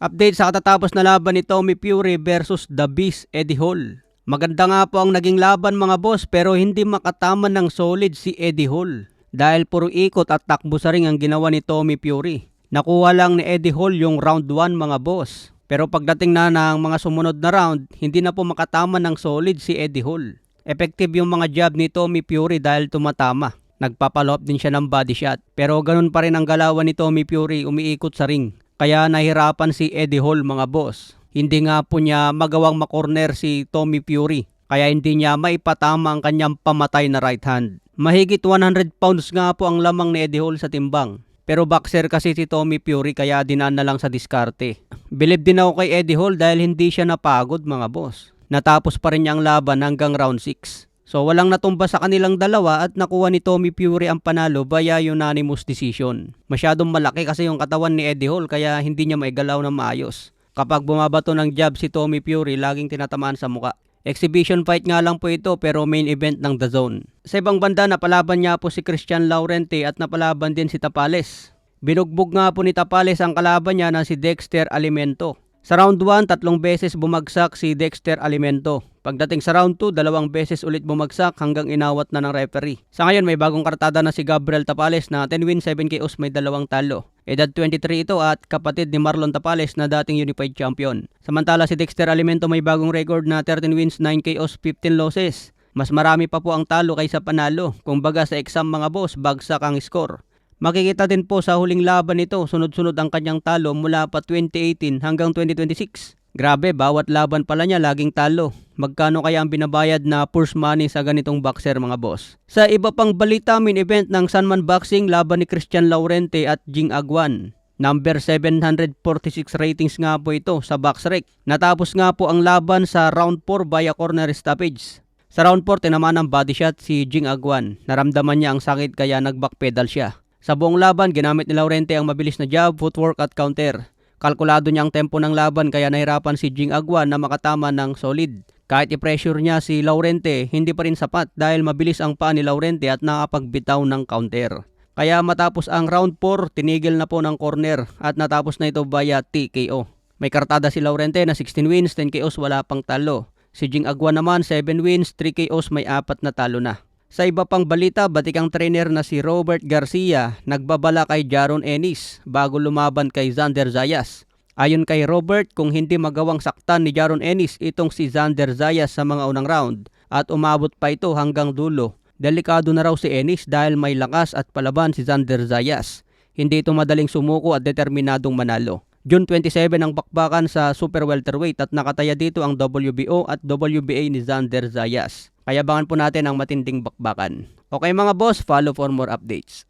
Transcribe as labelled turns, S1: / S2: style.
S1: Update sa katatapos na laban ni Tommy Fury versus The Beast Eddie Hall. Maganda nga po ang naging laban mga boss, pero hindi makatama ng solid si Eddie Hall. Dahil puro ikot at takbo sa ring ang ginawa ni Tommy Fury. Nakuha lang ni Eddie Hall yung round 1 mga boss. Pero pagdating na ng mga sumunod na round, hindi na po makatama ng solid si Eddie Hall. Effective yung mga jab ni Tommy Fury dahil tumatama. Nagpapalop din siya ng body shot. Pero ganun pa rin ang galawan ni Tommy Fury, umiikot sa ring. Kaya nahirapan si Eddie Hall mga boss. Hindi nga po niya magawang makorner si Tommy Fury. Kaya hindi niya maipatama ang kanyang pamatay na right hand. Mahigit 100 pounds nga po ang lamang ni Eddie Hall sa timbang. Pero boxer kasi si Tommy Fury kaya dinaan na lang sa diskarte. Believe din ako kay Eddie Hall dahil hindi siya napagod mga boss. Natapos pa rin niya ang laban hanggang round 6. So walang natumba sa kanilang dalawa at nakuha ni Tommy Fury ang panalo via unanimous decision. Masyadong malaki kasi yung katawan ni Eddie Hall kaya hindi niya maigalaw na maayos. Kapag bumabato ng jab si Tommy Fury, laging tinatamaan sa muka. Exhibition fight nga lang po ito pero main event ng The Zone. Sa ibang banda, napalaban niya po si Christian Laurente at napalaban din si Tapales. Binugbog nga po ni Tapales ang kalaban niya na si Dexter Alimento. Sa round 1, 3 beses bumagsak si Dexter Alimento. Pagdating sa round 2, 2 beses ulit bumagsak hanggang inawat na ng referee. Sa ngayon, may bagong kartada na si Gabriel Tapales na 10 wins, 7 KOs, may 2 talo. Edad 23 ito at kapatid ni Marlon Tapales na dating unified champion. Samantala si Dexter Alimento may bagong record na 13 wins, 9 KOs, 15 losses. Mas marami pa po ang talo kaysa panalo. Kung baga sa exam mga boss, bagsak ang score. Makikita din po sa huling laban nito, sunod-sunod ang kanyang talo mula pa 2018 hanggang 2026. Grabe, bawat laban pala niya laging talo. Magkano kaya ang binabayad na purse money sa ganitong boxer mga boss? Sa iba pang balita, main event ng Sanman Boxing, laban ni Christian Laurente at Jing Aguan. Number 746 ratings nga po ito sa BoxRec. Natapos nga po ang laban sa round 4 via corner stoppage. Sa round 4, tinamaan ng body shot si Jing Aguan. Naramdaman niya ang sakit kaya nag-backpedal siya. Sa buong laban, ginamit ni Laurente ang mabilis na jab, footwork at counter. Kalkulado niya ang tempo ng laban kaya nahirapan si Jing Aguan na makatama ng solid. Kahit i-pressure niya si Laurente, hindi pa rin sapat dahil mabilis ang paa ni Laurente at nakapagbitaw ng counter. Kaya matapos ang round 4, tinigil na po ng corner at natapos na ito via TKO. May kartada si Laurente na 16 wins, 10 KOs, wala pang talo. Si Jing Aguan naman 7 wins, 3 KOs, may 4 na talo na. Sa iba pang balita, batikang trainer na si Robert Garcia nagbabala kay Jaron Ennis bago lumaban kay Xander Zayas. Ayon kay Robert, kung hindi magawang saktan ni Jaron Ennis itong si Xander Zayas sa mga unang round at umabot pa ito hanggang dulo, delikado na raw si Ennis dahil may lakas at palaban si Xander Zayas. Hindi ito madaling sumuko at determinadong manalo. June 27 ang bakbakan sa super welterweight at nakataya dito ang WBO at WBA ni Xander Zayas. Kaya abangan po natin ang matinding bakbakan. Okay mga boss, follow for more updates.